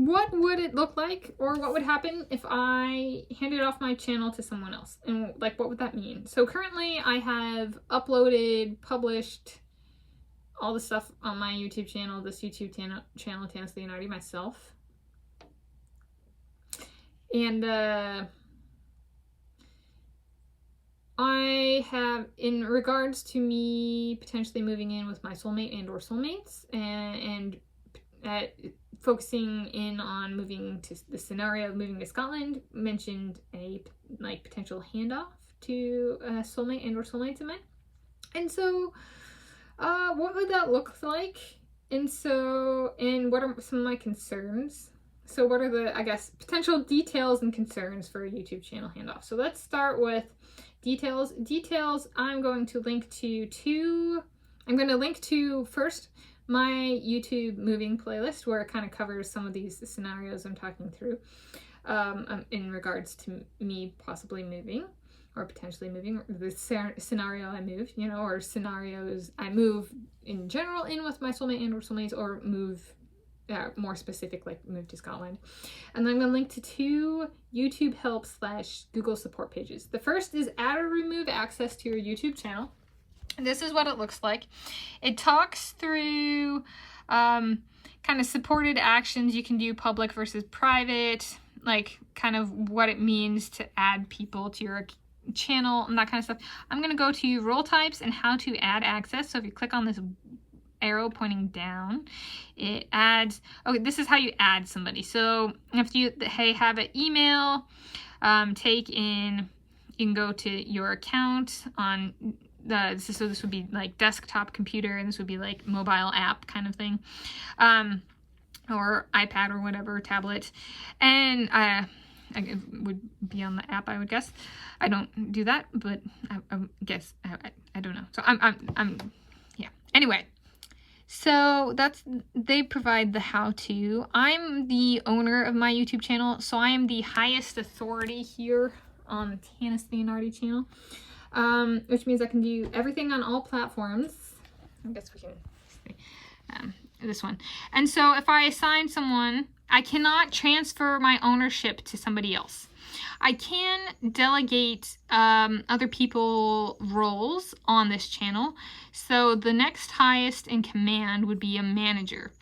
what would it look like, or what would happen if I handed off my channel to someone else? And like, what would that mean? So currently I have uploaded, published all the stuff on my YouTube channel, this YouTube channel, Tanis Leonhardi, myself. And I have, in regards to me potentially moving in with my soulmate and or soulmates, and focusing in on moving to the scenario of moving to Scotland, mentioned a like potential handoff to a soulmate and or soulmates of mine. And so what would that look like? And what are some of my concerns? So what are the, I guess, potential details and concerns for a YouTube channel handoff? So let's start with details. Details, I'm going to link to first my YouTube moving playlist, where it kind of covers some of these scenarios I'm talking through in regards to me possibly moving or potentially moving, the scenario I moved, you know, or scenarios I move in general in with my soulmate and or soulmates, or move more specific, like move to Scotland. And then I'm going to link to 2 YouTube help / Google support pages. The first is add or remove access to your YouTube channel. This is what it looks like. It talks through kind of supported actions you can do, public versus private, like kind of what it means to add people to your channel and that kind of stuff. I'm going to go to role types and how to add access. So if you click on this arrow pointing down, it adds, okay, this is how you add somebody. So if you have an email, you can go to your account on so this would be like desktop computer, and this would be like mobile app kind of thing, or iPad or whatever, tablet, and I would be on the app, I would guess. I don't do that, but I guess I don't know. So I'm yeah. Anyway, so they provide the how-to. I'm the owner of my YouTube channel, so I am the highest authority here on the Tanis Leonhardi channel. Which means I can do everything on all platforms. I guess we can see this one. And so if I assign someone, I cannot transfer my ownership to somebody else. I can delegate other people roles on this channel. So the next highest in command would be a manager.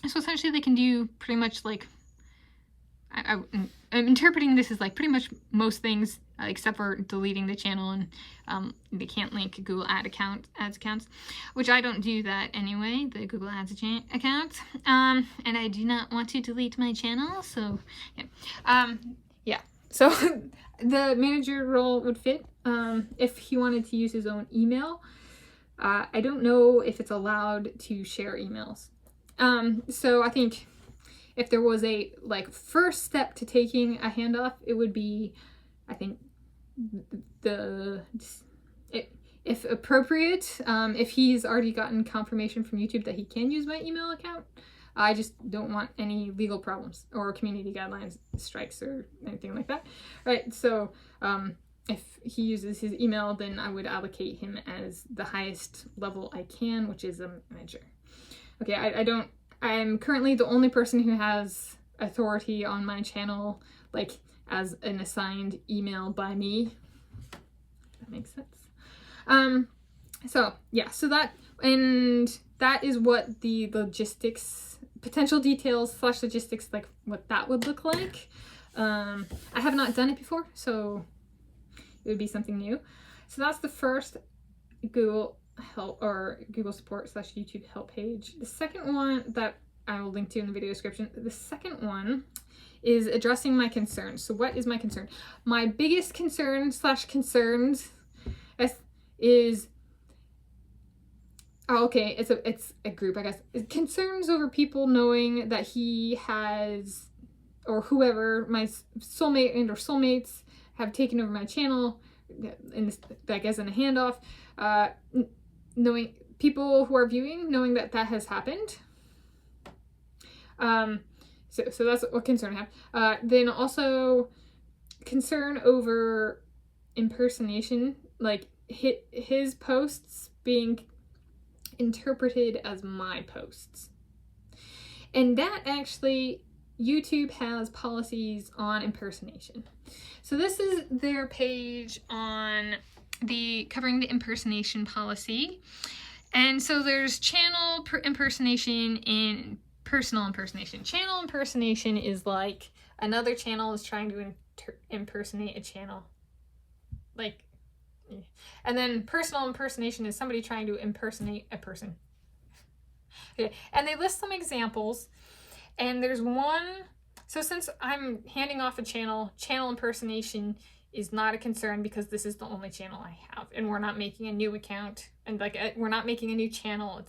So essentially they can do pretty much like, I'm interpreting this as like pretty much most things, except for deleting the channel, and they can't link Google ads accounts, which I don't do that anyway, the Google Ads account, and I do not want to delete my channel, so yeah. So the manager role would fit if he wanted to use his own email. I don't know if it's allowed to share emails. So I think if there was a like first step to taking a handoff, it would be, I think, if appropriate, if he's already gotten confirmation from YouTube that he can use my email account. I just don't want any legal problems or community guidelines strikes or anything like that. Right, so if he uses his email, then I would allocate him as the highest level I can, which is a manager. Okay, I'm currently the only person who has authority on my channel, like as an assigned email by me. That makes sense. So yeah, so that is what the logistics, potential details / logistics, like what that would look like. I have not done it before, so it would be something new. So that's the first Google help or Google support / YouTube help page. The second one that I will link to in the video description, the second one is addressing my concerns. So what is my concern? My biggest concern / concerns is it's a group, I guess. Concerns over people knowing that he has, or whoever, my soulmate and or soulmates have taken over my channel, like as in a handoff, knowing people who are viewing, knowing that has happened. So that's what concern I have. Then also concern over impersonation, like his posts being interpreted as my posts. And that actually, YouTube has policies on impersonation. So this is their page on covering the impersonation policy. And so there's channel impersonation and personal impersonation. Channel impersonation is like another channel is trying to impersonate a channel. Like, and then personal impersonation is somebody trying to impersonate a person. Okay. And they list some examples, and there's one. So since I'm handing off a channel impersonation is not a concern because this is the only channel I have, and we're not making a new account, and like we're not making a new channel.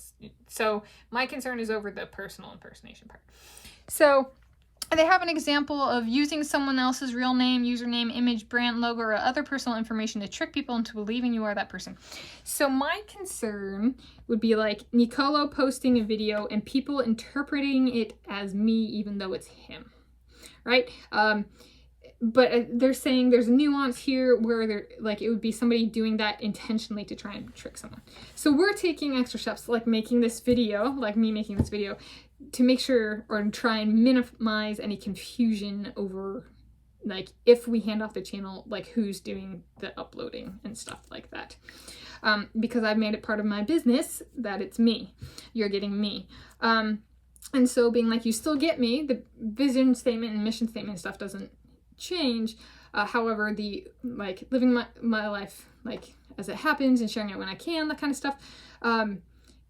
So my concern is over the personal impersonation part. So they have an example of using someone else's real name, username, image, brand, logo, or other personal information to trick people into believing you are that person. So my concern would be like Nicolo posting a video and people interpreting it as me even though it's him, right? But they're saying there's a nuance here where they're like it would be somebody doing that intentionally to try and trick someone. So we're taking extra steps like making this video, like me making this video, to make sure or try and minimize any confusion over like if we hand off the channel, like who's doing the uploading and stuff like that. Because I've made it part of my business that it's me. You're getting me. And so being like, you still get me, the vision statement and mission statement and stuff doesn't change. However, the like living my life like as it happens and sharing it when I can, that kind of stuff.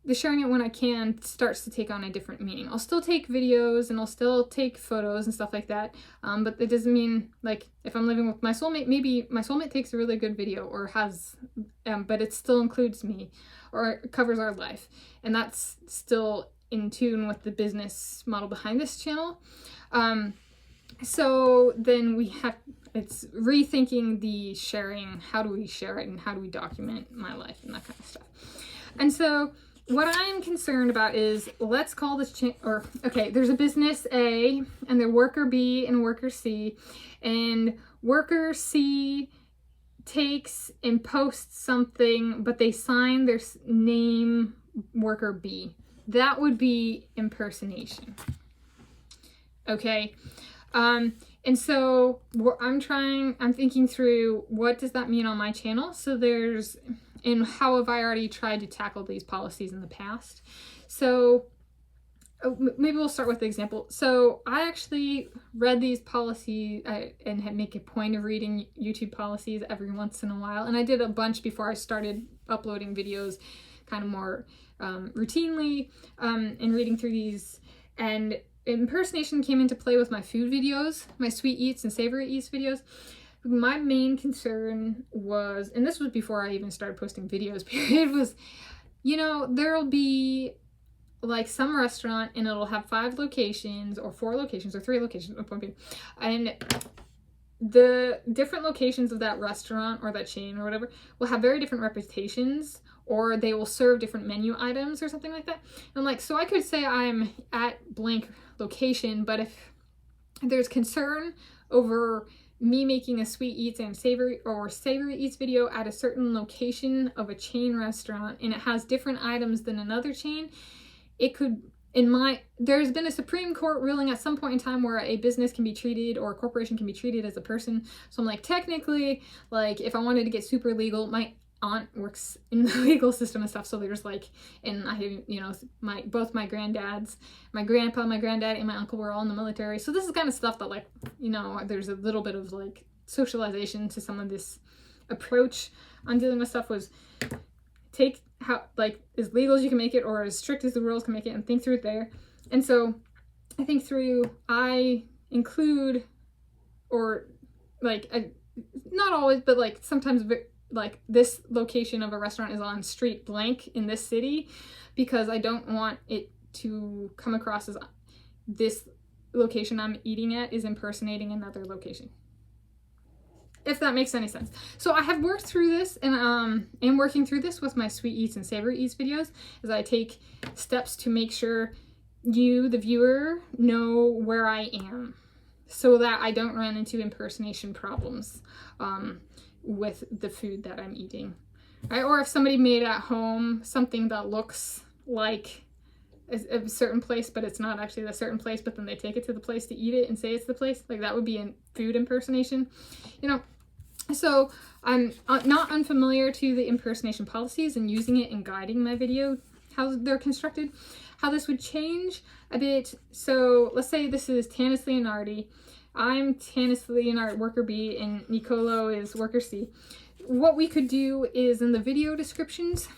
The sharing it when I can starts to take on a different meaning. I'll still take videos and I'll still take photos and stuff like that. But it doesn't mean like if I'm living with my soulmate, maybe my soulmate takes a really good video or has, but it still includes me or covers our life. And that's still in tune with the business model behind this channel. So then it's rethinking the sharing. How do we share it and how do we document my life and that kind of stuff. And so what I'm concerned about is, let's call this there's a business A and the worker B and worker C, and worker C takes and posts something, but they sign their name worker B. That would be impersonation. Okay. And so I'm thinking through what does that mean on my channel? So and how have I already tried to tackle these policies in the past? So maybe we'll start with the example. So I actually read these policies and make a point of reading YouTube policies every once in a while. And I did a bunch before I started uploading videos kind of more routinely and reading through these. And impersonation came into play with my food videos, my sweet eats and savory eats videos. My main concern was, and this was before I even started posting videos, period, was, there'll be like some restaurant and it'll have 5 locations or 4 locations or 3 locations, and the different locations of that restaurant or that chain or whatever will have very different reputations, or they will serve different menu items or something like that. And I'm like, so I could say I'm at blank location, but if there's concern over me making a sweet eats and savory eats video at a certain location of a chain restaurant and it has different items than another chain, it could, there's been a Supreme Court ruling at some point in time where a business can be treated or a corporation can be treated as a person. So I'm like, technically, like if I wanted to get super legal, my aunt works in the legal system and stuff, so there's like, and I have, both my granddads, my grandpa, my granddad, and my uncle were all in the military, so this is kind of stuff that like, there's a little bit of like socialization to some of this approach on dealing with stuff, was take how like as legal as you can make it or as strict as the rules can make it and think through it there. And so I think through, I include, or like not always, but like sometimes like this location of a restaurant is on street blank in this city, because I don't want it to come across as this location I'm eating at is impersonating another location, if that makes any sense. So I have worked through this and am working through this with my sweet eats and savory eats videos, as I take steps to make sure you, the viewer, know where I am so that I don't run into impersonation problems with the food that I'm eating, right? Or if somebody made at home something that looks like a certain place, but it's not actually the certain place, but then they take it to the place to eat it and say it's the place. Like that would be a food impersonation, you know. So I'm not unfamiliar to the impersonation policies and using it in guiding my video, how they're constructed. How this would change a bit. So let's say this is Tanis Leonhardi. I'm Tanis Leonhardi, worker B, and Nicolo is worker C. What we could do is in the video descriptions,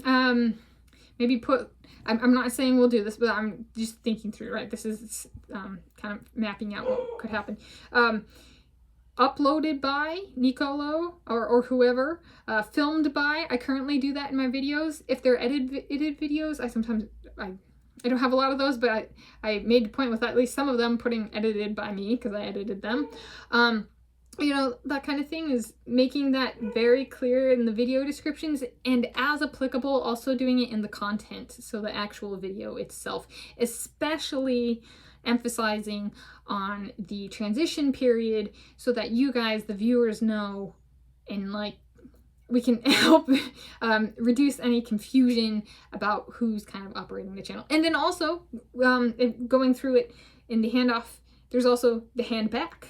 maybe put, I'm not saying we'll do this, but I'm just thinking through, right? This is kind of mapping out what could happen. Uploaded by Nicolo or whoever, filmed by, I currently do that in my videos. If they're edited videos, I don't have a lot of those, but I made a point with at least some of them putting edited by me because I edited them. You know, that kind of thing is making that very clear in the video descriptions, and as applicable, also doing it in the content, so the actual video itself, especially emphasizing on the transition period so that you guys, the viewers, know, and like we can help reduce any confusion about who's kind of operating the channel. And then also going through it in the handoff, there's also the hand back,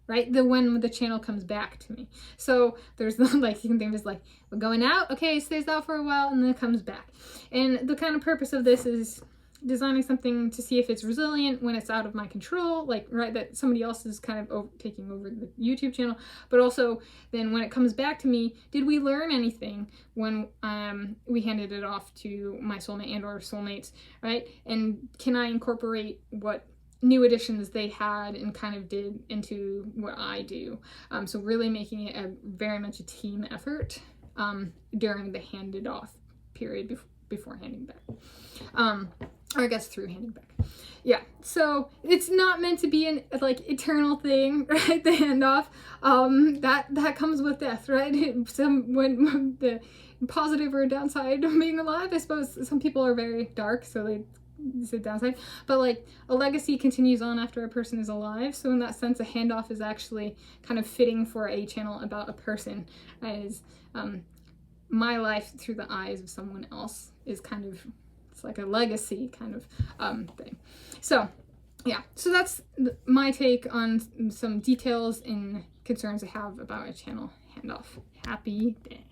right? The when the channel comes back to me. So there's the, like, you can think of it as like, we're going out, okay, it stays out for a while and then it comes back. And the kind of purpose of this is designing something to see if it's resilient when it's out of my control, like, right, that somebody else is kind of taking over the YouTube channel, but also then when it comes back to me, did we learn anything when we handed it off to my soulmate and or soulmates, right? And can I incorporate what new additions they had and kind of did into what I do? So really making it very much a team effort during the handed off period before handing back. Or I guess through handing back. Yeah, so it's not meant to be an like eternal thing, right? The handoff. That comes with death, right? When the positive or downside of being alive, I suppose some people are very dark, so they say downside. But like a legacy continues on after a person is alive. So in that sense, a handoff is actually kind of fitting for a channel about a person, as my life through the eyes of someone else is kind of, it's like a legacy kind of thing. So yeah, so that's my take on some details and concerns I have about a channel handoff. Happy day.